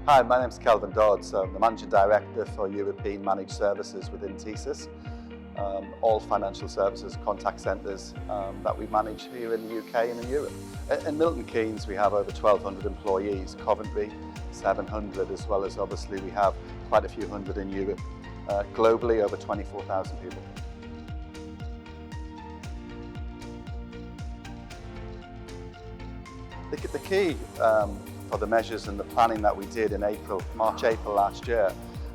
Hi, my name is Kelvin Dodds. I'm the Managing Director for European Managed Services within TSYS. All financial services contact centres that we manage here in the UK and in Europe. In Milton Keynes we have over 1,200 employees, Coventry 700, as well as obviously we have quite a few hundred in Europe. Globally over 24,000 people. The key for the measures and the planning that we did in March, April last year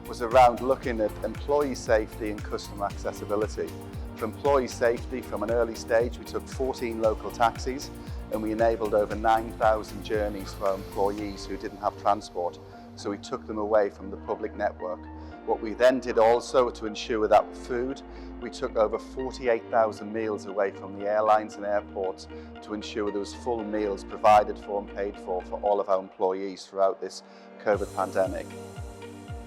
was around looking at employee safety and customer accessibility. For employee safety, from an early stage, we took 14 local taxis and we enabled over 9,000 journeys for our employees who didn't have transport. So we took them away from the public network. What we then did also to ensure that food, we took over 48,000 meals away from the airlines and airports to ensure there was full meals provided for and paid for all of our employees throughout this COVID pandemic.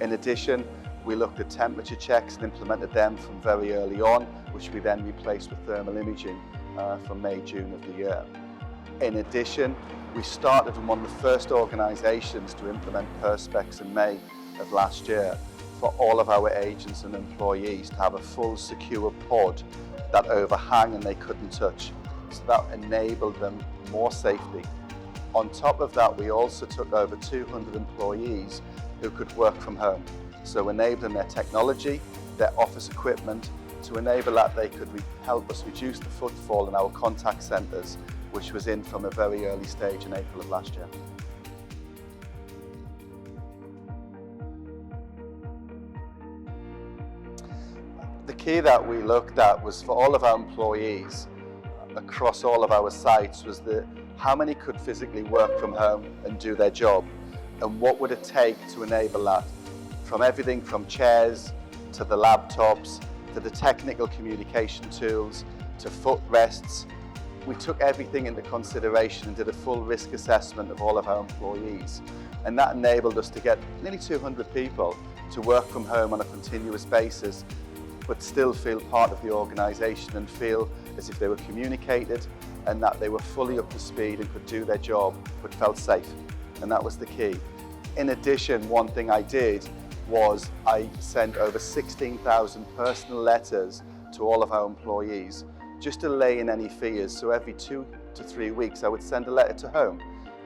In addition, we looked at temperature checks and implemented them from very early on, which we then replaced with thermal imaging from May, June of the year. In addition, we started from one of the first organisations to implement Perspex in May of last year for all of our agents and employees to have a full secure pod that overhang and they couldn't touch. So that enabled them more safety. On top of that, we also took over 200 employees who could work from home. So enabling their technology, their office equipment, to enable that they could help us reduce the footfall in our contact centres, which was in from a very early stage in April of last year. The key that we looked at was for all of our employees across all of our sites was how many could physically work from home and do their job, and what would it take to enable that, from everything from chairs to the laptops to the technical communication tools to footrests. We took everything into consideration and did a full risk assessment of all of our employees, and that enabled us to get nearly 200 people to work from home on a continuous basis but still feel part of the organisation and feel as if they were communicated and that they were fully up to speed and could do their job but felt safe, and that was the key. In addition, one thing I did was I sent over 16,000 personal letters to all of our employees just to lay in any fears. So every 2 to 3 weeks I would send a letter to home.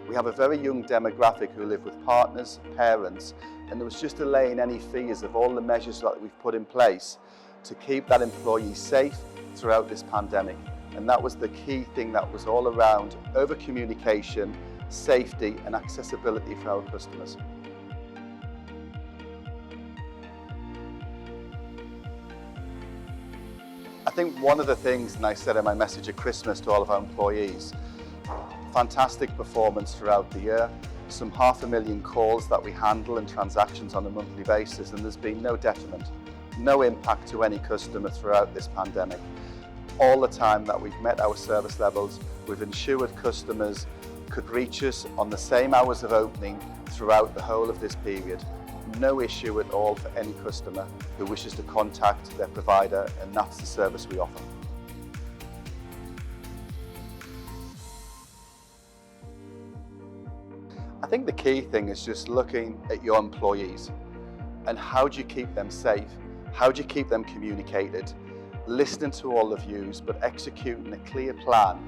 We have a very young demographic who live with partners, parents, and it was just to lay in any fears of all the measures that we've put in place to keep that employee safe throughout this pandemic. And that was the key thing that was all around over communication, safety and accessibility for our customers. I think one of the things, and I said in my message at Christmas to all of our employees, fantastic performance throughout the year, some 500,000 calls that we handle and transactions on a monthly basis, and there's been no detriment, no impact to any customer throughout this pandemic. All the time that we've met our service levels, we've ensured customers could reach us on the same hours of opening throughout the whole of this period. No issue at all for any customer who wishes to contact their provider, and that's the service we offer. I think the key thing is just looking at your employees and how do you keep them safe, how do you keep them communicated, listening to all the views but executing a clear plan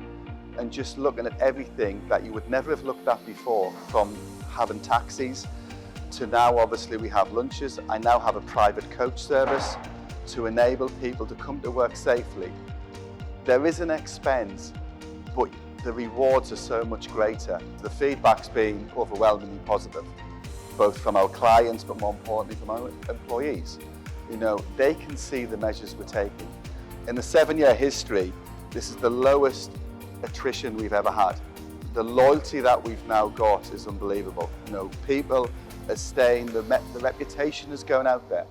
and just looking at everything that you would never have looked at before, from having taxis to now obviously we have lunches. I now have a private coach service to enable people to come to work safely. There is an expense, but the rewards are so much greater. The feedback's been overwhelmingly positive, both from our clients but more importantly from our employees. You know, they can see the measures we're taking. In the 7-year history, this is the lowest attrition we've ever had. The loyalty that we've now got is unbelievable. You know, people are staying, the reputation is going out there.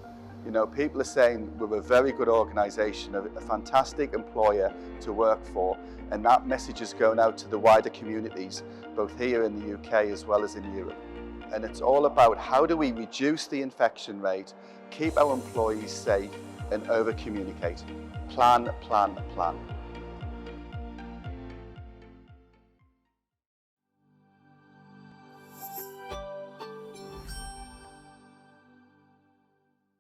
You know, people are saying we're a very good organisation, a fantastic employer to work for, and that message is going out to the wider communities, both here in the UK as well as in Europe. And it's all about how do we reduce the infection rate, keep our employees safe and over-communicate. Plan, plan, plan.